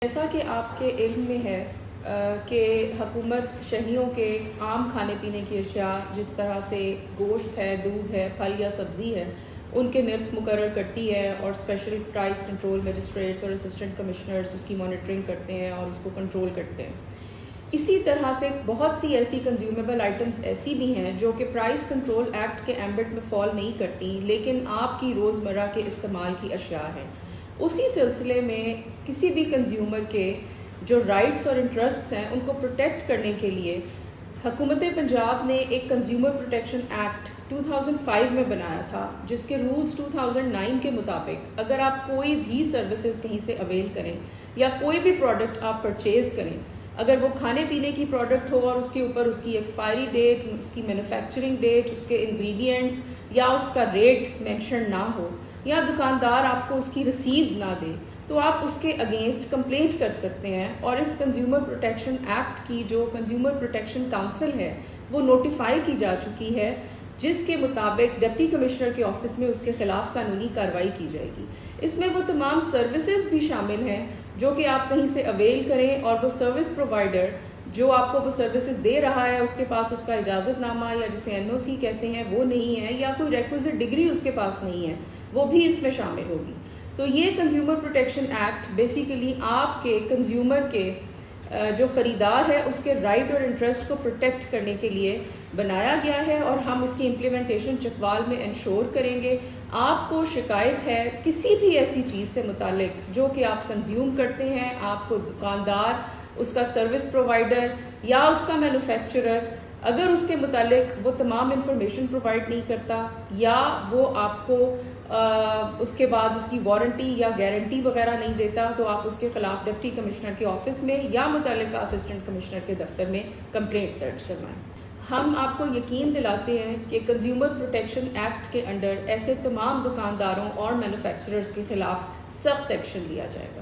جیسا کہ آپ کے علم میں ہے کہ حکومت شہریوں کے عام کھانے پینے کی اشیاء جس طرح سے گوشت ہے، دودھ ہے، پھل یا سبزی ہے، ان کے نرخ مقرر کرتی ہے اور اسپیشل پرائس کنٹرول مجسٹریٹس اور اسسٹنٹ کمشنرز اس کی مانیٹرنگ کرتے ہیں اور اس کو کنٹرول کرتے ہیں۔ اسی طرح سے بہت سی ایسی کنزیومیبل آئٹمز ایسی بھی ہیں جو کہ پرائس کنٹرول ایکٹ کے ایمبٹ میں فال نہیں کرتی، لیکن آپ کی روزمرہ کے استعمال کی اشیاء ہیں۔ اسی سلسلے میں کسی بھی کنزیومر کے جو رائٹس اور انٹرسٹس ہیں ان کو پروٹیکٹ کرنے کے لیے حکومت پنجاب نے ایک کنزیومر پروٹیکشن ایکٹ 2005 میں بنایا تھا، جس کے رولز 2009 کے مطابق اگر آپ کوئی بھی سروسز کہیں سے اویل کریں یا کوئی بھی پروڈکٹ آپ پرچیز کریں، اگر وہ کھانے پینے کی پروڈکٹ ہو اور اس کے اوپر اس کی ایکسپائری ڈیٹ، اس کی مینوفیکچرنگ ڈیٹ، اس کے انگریڈینٹس یا اس کا ریٹ مینشن نہ ہو، یا دکاندار آپ کو اس کی رسید نہ دے، تو آپ اس کے اگینسٹ کمپلینٹ کر سکتے ہیں۔ اور اس کنزیومر پروٹیکشن ایکٹ کی جو کنزیومر پروٹیکشن کاؤنسل ہے وہ نوٹیفائی کی جا چکی ہے، جس کے مطابق ڈپٹی کمشنر کے آفس میں اس کے خلاف قانونی کارروائی کی جائے گی۔ اس میں وہ تمام سروسز بھی شامل ہیں جو کہ آپ کہیں سے اویل کریں، اور وہ سروس پرووائڈر جو آپ کو وہ سروسز دے رہا ہے اس کے پاس اس کا اجازت نامہ یا جسے NOC کہتے ہیں وہ نہیں ہے، یا کوئی ریکوزٹ ڈگری اس کے پاس نہیں ہے، وہ بھی اس میں شامل ہوگی۔ تو یہ کنزیومر پروٹیکشن ایکٹ بیسیکلی آپ کے کنزیومر کے جو خریدار ہے اس کے رائٹ اور انٹرسٹ کو پروٹیکٹ کرنے کے لیے بنایا گیا ہے، اور ہم اس کی امپلیمنٹیشن چکوال میں انشور کریں گے۔ آپ کو شکایت ہے کسی بھی ایسی چیز سے متعلق جو کہ آپ کنزیوم کرتے ہیں، آپ کو دکاندار، اس کا سروس پرووائڈر یا اس کا مینوفیکچرر اگر اس کے متعلق وہ تمام انفارمیشن پرووائڈ نہیں کرتا، یا وہ آپ کو اس کے بعد اس کی وارنٹی یا گارنٹی وغیرہ نہیں دیتا، تو آپ اس کے خلاف ڈپٹی کمشنر کے آفس میں یا متعلقہ اسسٹنٹ کمشنر کے دفتر میں کمپلینٹ درج کروائیں۔ ہم آپ کو یقین دلاتے ہیں کہ کنزیومر پروٹیکشن ایکٹ کے انڈر ایسے تمام دکانداروں اور مینوفیکچررز کے خلاف سخت ایکشن لیا جائے گا۔